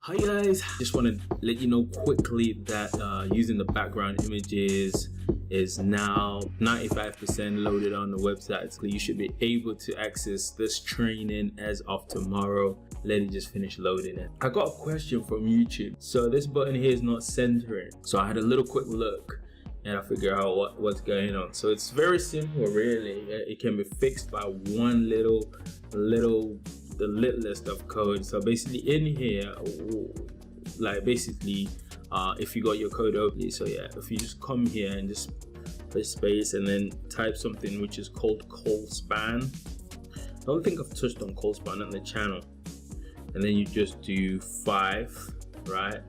Hi guys, just want to let you know quickly that using the background images is now 95% loaded on the website, so you should be able to access this training as of tomorrow. Let it just finish loading it. I got a question from YouTube. So this button here is not centering, so I had a little quick look and I figure out what's going on. So it's very simple really. It can be fixed by one little the littlest of code. So basically in here, like basically if you got your code open, so yeah, if you just come here and just press space and then type something which is called ColdSpan. I don't think I've touched on ColdSpan on the channel. And then you just do 5, right?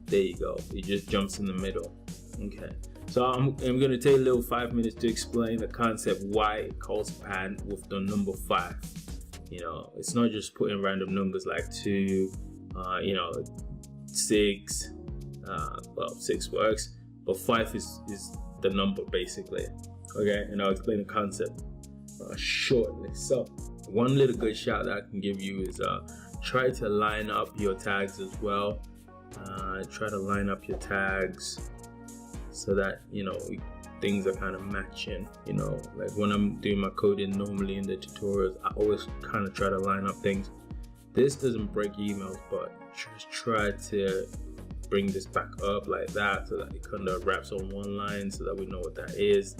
There you go, it just jumps in the middle. Okay, so I'm going to take a little 5 minutes to explain the concept why it calls span with the number 5. You know, it's not just putting random numbers like 2, you know, 6. Well, 6 works, but 5 is the number basically. Okay, and I'll explain the concept shortly. So one little good shout that I can give you is try to line up your tags as well. Try to line up your tags so that, you know, things are kind of matching. You know, like when I'm doing my coding normally in the tutorials, I always kind of try to line up things. This doesn't break emails, but just try to bring this back up like that so that it kind of wraps on one line so that we know what that is.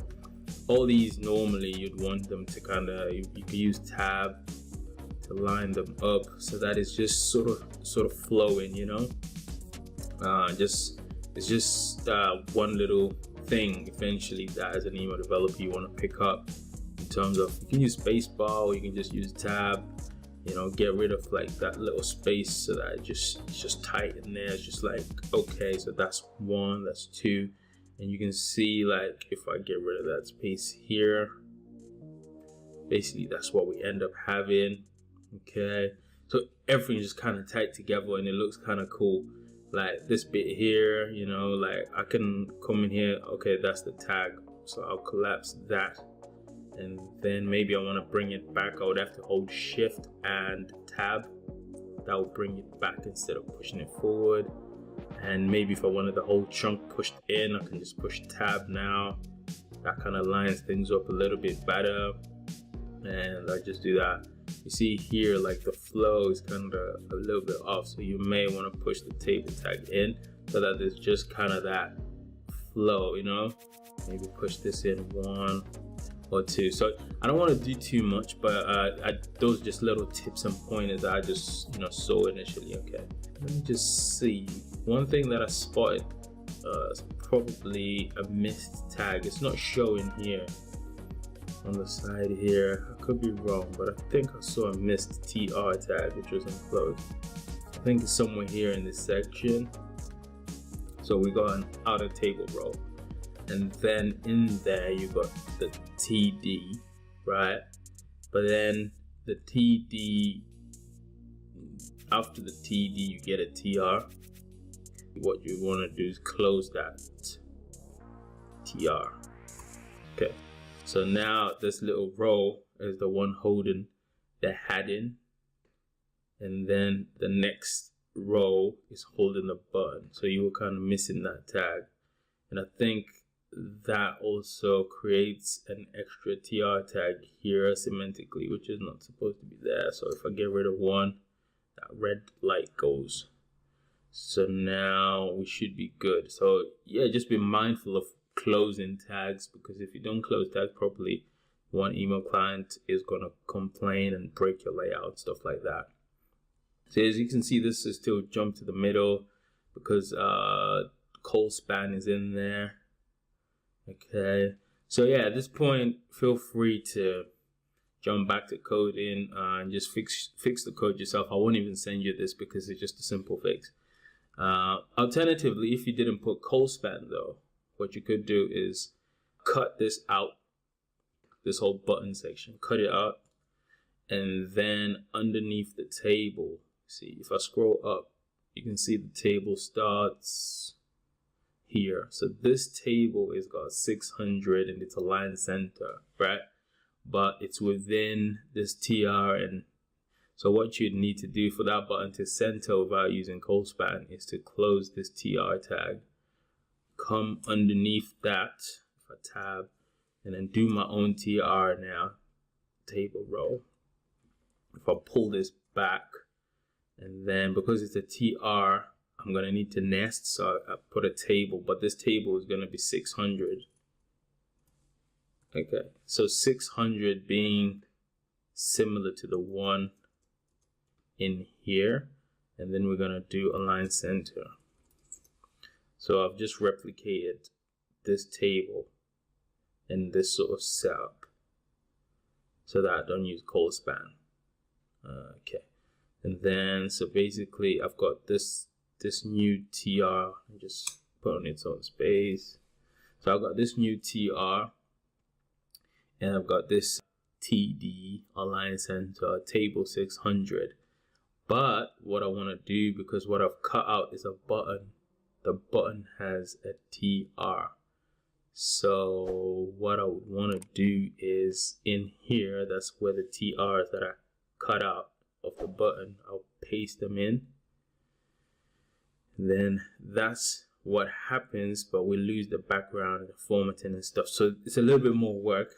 All these normally you'd want them to kind of, you can use tab to line them up so that it's just sort of flowing, you know. It's just one little thing eventually that as an email developer you want to pick up in terms of, you can use spacebar or you can just use tab, you know, get rid of like that little space so that it's just tight in there. It's just like, okay, so that's 1, that's 2, and you can see like if I get rid of that space here, basically that's what we end up having. Okay, so everything's just kind of tight together and it looks kind of cool. Like this bit here, you know, like I can come in here, okay, that's the tag, so I'll collapse that, and then maybe I want to bring it back. I would have to hold shift and tab. That will bring it back instead of pushing it forward. And maybe if I wanted the whole chunk pushed in, I can just push tab now. That kind of lines things up a little bit better, and I just do that. You see here, like the flow is kind of a little bit off, so you may want to push the table tag in so that there's just kind of that flow, you know. Maybe push this in 1 or 2. So I don't want to do too much, but those are just little tips and pointers that I just, you know, saw initially. Okay, let me just see. One thing that I spotted is probably a missed tag. It's not showing here on the side here. I could be wrong, but I think I saw a missed TR tag which was enclosed. I think it's somewhere here in this section. So we got an outer table row, and then in there you got the TD, right? But then the TD, after the TD you get a TR. What you want to do is close that TR. Okay, so now this little row is the one holding the heading, and then the next row is holding the button. So you were kind of missing that tag, and I think that also creates an extra TR tag here semantically, which is not supposed to be there. So if I get rid of 1, that red light goes. So now we should be good. So yeah, just be mindful of closing tags, because if you don't close tags properly, one email client is going to complain and break your layout, stuff like that. So as you can see, this is still jump to the middle because ColdSpan is in there. Okay, so yeah, at this point feel free to jump back to coding and just fix the code yourself. I won't even send you this because it's just a simple fix. Alternatively, if you didn't put ColdSpan though, what you could do is cut this out, this whole button section, cut it out, and then underneath the table, see, if I scroll up, you can see the table starts here. So this table is got 600 and it's a line center, right? But it's within this TR, and So what you'd need to do for that button to center without using ColdSpan is to close this TR tag, come underneath that for tab, and then do my own TR now, table row. If I pull this back, and then because it's a TR, I'm gonna need to nest, so I put a table, but this table is gonna be 600. Okay, so 600 being similar to the one in here, and then we're gonna do align center. So I've just replicated this table in this sort of setup so that I don't use ColdSpan. Okay, and then so basically I've got this new TR, just put on its own space. So I've got this new TR, and I've got this TD align center table 600. But what I want to do, because what I've cut out is a button, the button has a TR. So what I would want to do is in here, that's where the TRs that I cut out of the button, I'll paste them in. And then that's what happens, but we lose the background and the formatting and stuff. So it's a little bit more work,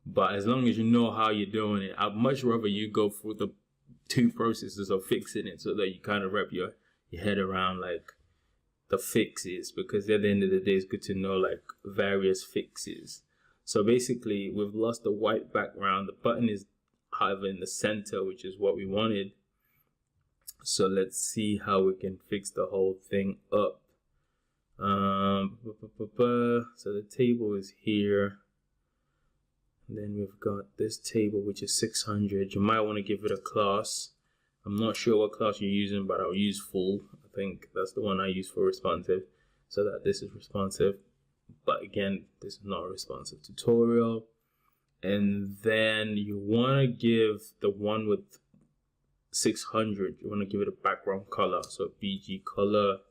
but as long as you know how you're doing it, I'd much rather you go through the two processes of fixing it so that you kind of wrap your head around like the fixes, because at the end of the day it's good to know like various fixes. So basically we've lost the white background, the button is however in the center, which is what we wanted. So let's see how we can fix the whole thing up. So the table is here. And then we've got this table, which is 600. You might want to give it a class. I'm not sure what class you're using, but I'll use full. I think that's the one I use for responsive, so that this is responsive. But again, this is not a responsive tutorial. And then you want to give the one with 600, you want to give it a background color. So BG color.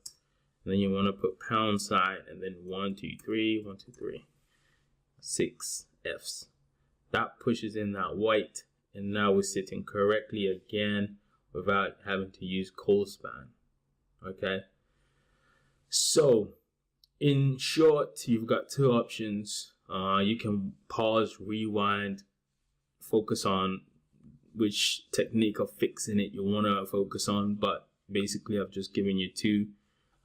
And then you want to put pound sign and then 1, 2, 3, 1, 2, 3, 6 Fs. That pushes in that white, and now we're sitting correctly again without having to use ColdSpan. Okay, so in short, you've got two options. You can pause, rewind, focus on which technique of fixing it you want to focus on, but basically I've just given you two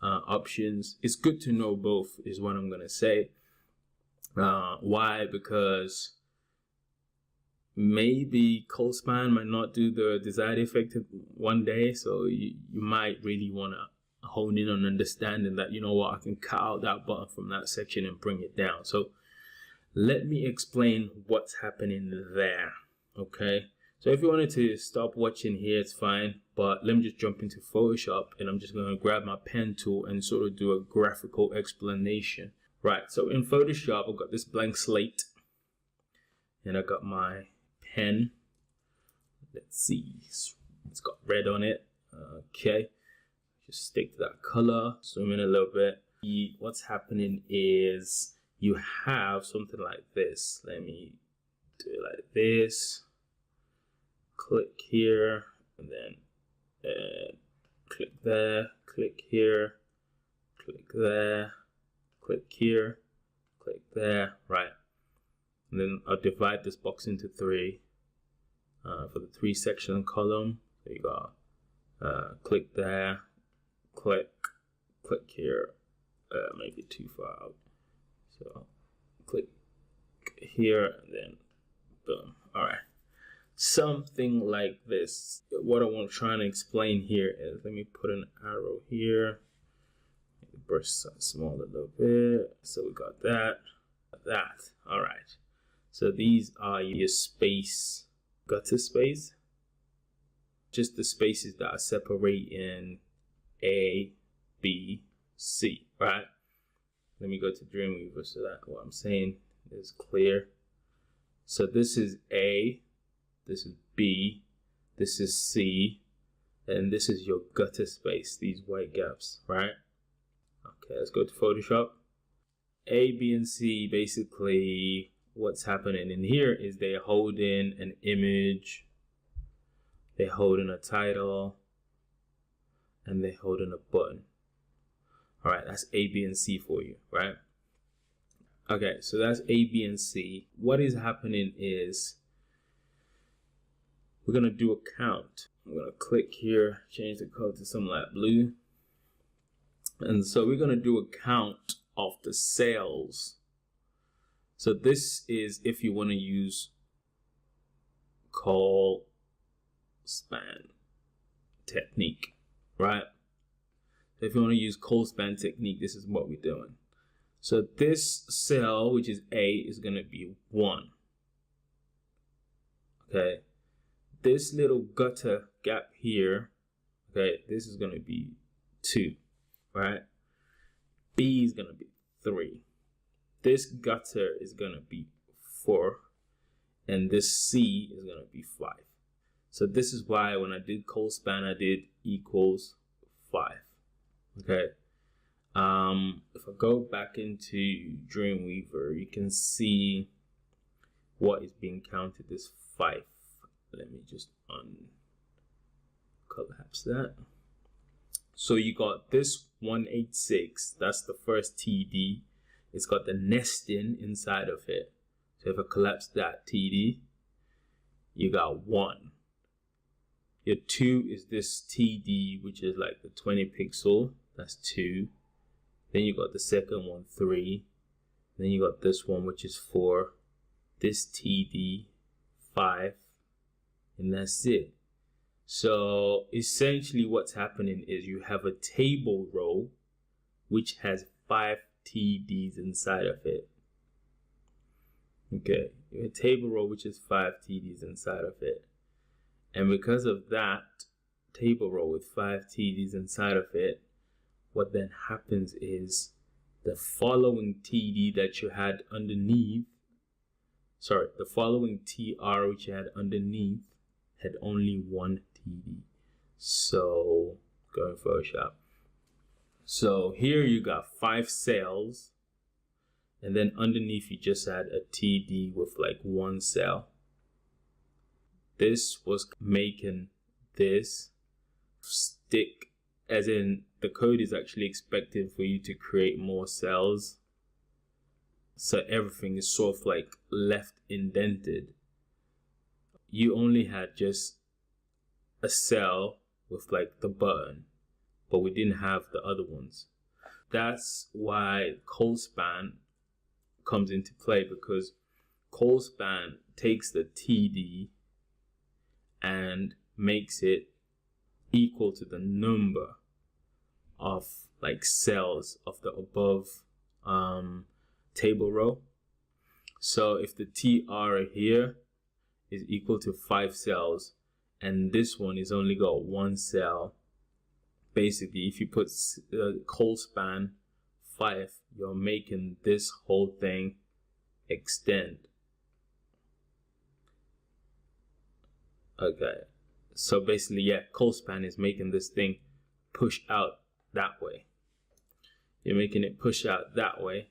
options. It's good to know both is what I'm gonna say. Why? Because maybe ColdSpan might not do the desired effect one day, so you might really want to hone in on understanding that, you know what, I can cut out that button from that section and bring it down. So let me explain what's happening there. Okay, so if you wanted to stop watching here, it's fine, but let me just jump into Photoshop, and I'm just going to grab my pen tool and sort of do a graphical explanation. Right, so in Photoshop I've got this blank slate, and I got my pen. Let's see, it's got red on it. Okay, just stick to that color, zoom in a little bit. What's happening is you have something like this. Let me do it like this. Click here, and then click there, click here, click there, click here, click there, right? And then I'll divide this box into three for the 3 section column. So you got click there, click here, maybe too far out. So click here, and then boom. All right, something like this. What I want to try and explain here is, let me put an arrow here. Brush size small a little bit. So we got that. All right. So these are your space, gutter space. Just the spaces that are separating A, B, C, right? Let me go to Dreamweaver so that what I'm saying is clear. So this is A, this is B, this is C, and this is your gutter space, these white gaps, right? Okay, let's go to Photoshop. A, B, and C, basically what's happening in here is they're holding an image They're holding a title and they're holding a button. All right, that's A, B, and C for you, right? Okay, so that's A, B, and C. What is happening is we're gonna do a count. I'm gonna click here, change the color to some light blue. And so we're gonna do a count of the sales. So this is if you wanna use call span technique, right? So if you wanna use call span technique, this is what we're doing. So this cell, which is A, is gonna be 1. Okay. This little gutter gap here, okay, this is gonna be 2, right? B is gonna be 3. This gutter is gonna be 4, and this C is gonna be 5. So this is why when I did call span, I did equals 5. Okay. If I go back into Dreamweaver, you can see what is being counted as 5. Let me just collapse that. So you got this 186, that's the first TD. It's got the nesting inside of it. So if I collapse that TD, you got 1. Your 2 is this TD, which is like the 20 pixel, that's 2. Then you got the second one, 3. Then you got this one, which is 4. This TD, 5. And that's it. So essentially what's happening is you have a table row which has 5 TDs inside of it. Okay, you have a table row which has 5 TDs inside of it. And because of that table row with 5 TDs inside of it, what then happens is the following TD that you had underneath, the following TR which you had underneath had only 1 TD. So go in Photoshop. So here you got 5 cells, and then underneath you just had a TD with like 1 cell. This was making this stick, as in the code is actually expected for you to create more cells. So everything is sort of like left indented. You only had just a cell with like the button, but we didn't have the other ones. That's why call span comes into play, because call span takes the TD and makes it equal to the number of like cells of the above table row. So if the TR here is equal to 5 cells and this one is only got 1 cell, basically if you put call span 5, you're making this whole thing extend. Okay, so basically, yeah, call span is making this thing push out that way. You're making it push out that way,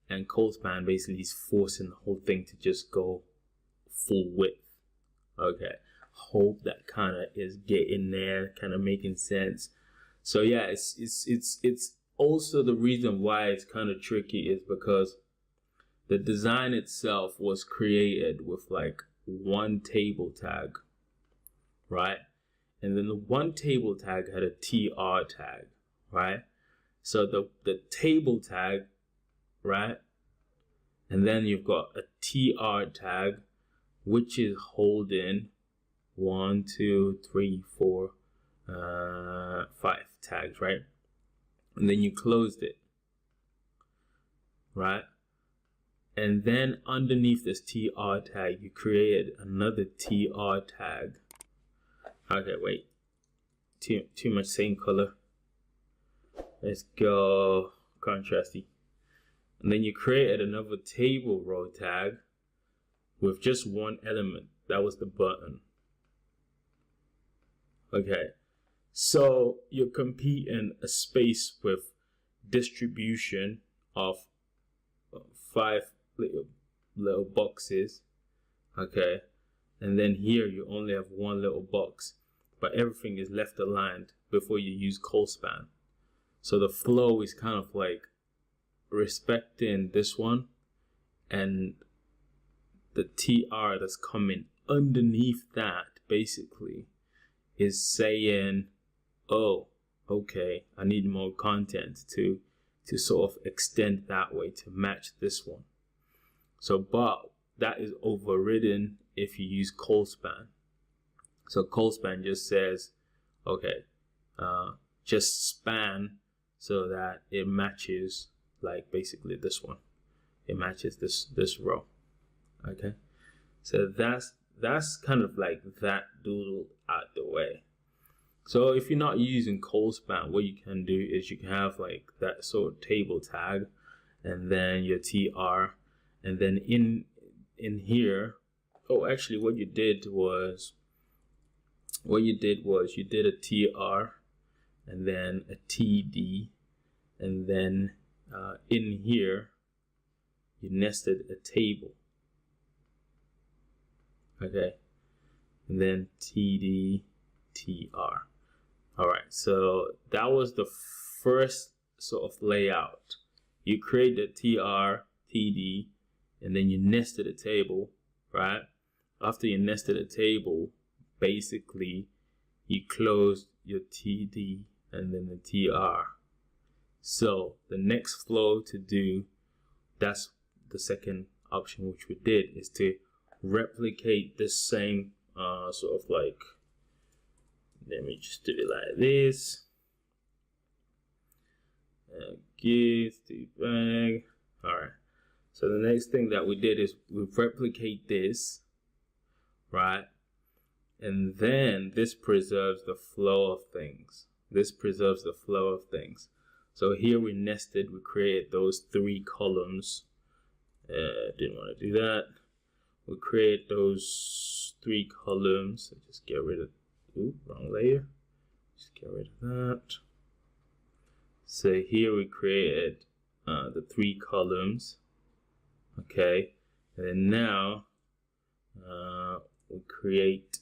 and call span basically is forcing the whole thing to just go full width. Okay, hope that kind of is getting there, kind of making sense. So yeah, it's also the reason why it's kind of tricky is because the design itself was created with like 1 table tag, right? And then the 1 table tag had a TR tag, right? So the table tag, right? And then you've got a TR tag, which is holding 1, 2, 3, 4, 5 tags, right? And then you closed it, right? And then underneath this TR tag, you created another TR tag. Okay, wait, too much same color. Let's go contrasty. And then you created another table row tag with just 1 element. That was the button. Okay, so you're competing a space with distribution of 5 little boxes. Okay, and then here you only have 1 little box. but everything is left aligned before you use cold span. So the flow is kind of like respecting this one, and the TR that's coming underneath that basically is saying, oh, okay, I need more content to sort of extend that way to match this one. So, but that is overridden if you use cold span. So cold span just says, okay, just span so that it matches, like basically this one. It matches this row. Okay, so that's kind of like that doodle out the way. So if you're not using cold span, what you can do is you can have like that sort of table tag, and then your TR, and then in here, oh, actually what you did was you did a TR and then a TD, and then in here you nested a table. Okay, and then TD, TR. All right, so that was the first sort of layout. You create the TR, TD, and then you nested a table, right? After you nested a table, basically you closed your TD and then the TR. So the next flow to do, that's the second option which we did, is to replicate the same sort of like, let me just do it like this. Get the bag. All right. So the next thing that we did is we replicate this, right? And then this preserves the flow of things. This preserves the flow of things. So here we nested, we created those 3 columns. Didn't want to do that. We create those 3 columns. So just get rid of, ooh, wrong layer. Just get rid of that. So here we created the 3 columns. Okay, and then now we create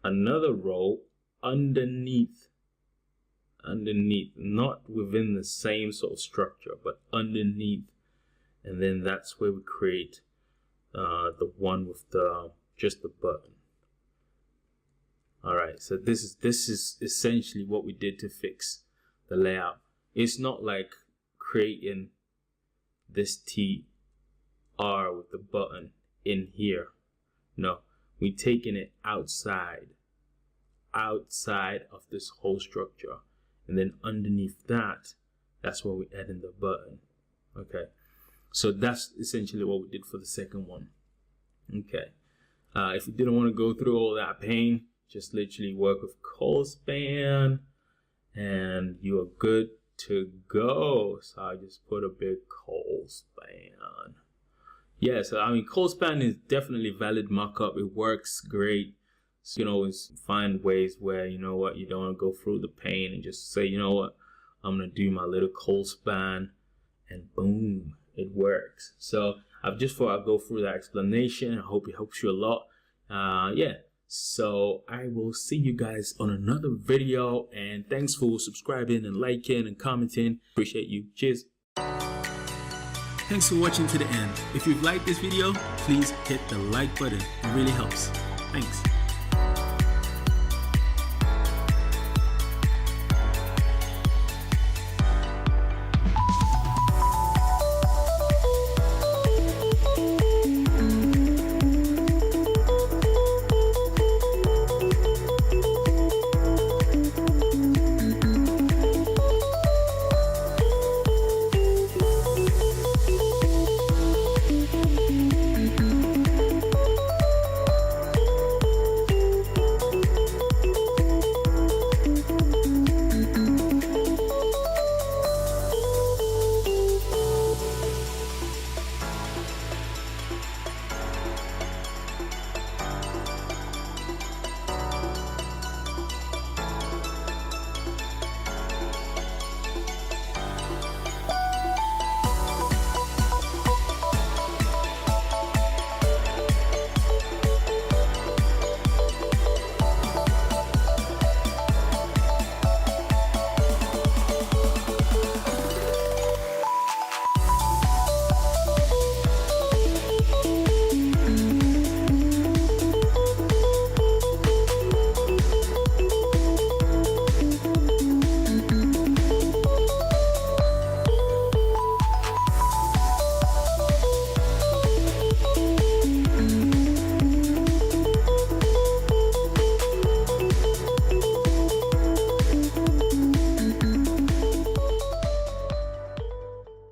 another row underneath, not within the same sort of structure, but underneath, and then that's where we create the one with the just the button. All right, so this is essentially what we did to fix the layout. It's not like creating this TR with the button in here. No, we're taking it outside of this whole structure, and then underneath that, that's where we add in the button. Okay, so that's essentially what we did for the second one. Okay, if you didn't want to go through all that pain, just literally work with cold span and you are good to go. So I just put a big cold span. Yeah, so I mean, cold span is definitely valid markup. It works great. So you can always find ways where, you know what, you don't want to go through the pain and just say, you know what, I'm gonna do my little cold span, and boom, it works. So I've just thought I'd go through that explanation. I hope it helps you a lot. Yeah, so I will see you guys on another video, and thanks for subscribing and liking and commenting. Appreciate you. Cheers. Thanks for watching to the end. If you've liked this video, please hit the like button. It really helps. Thanks.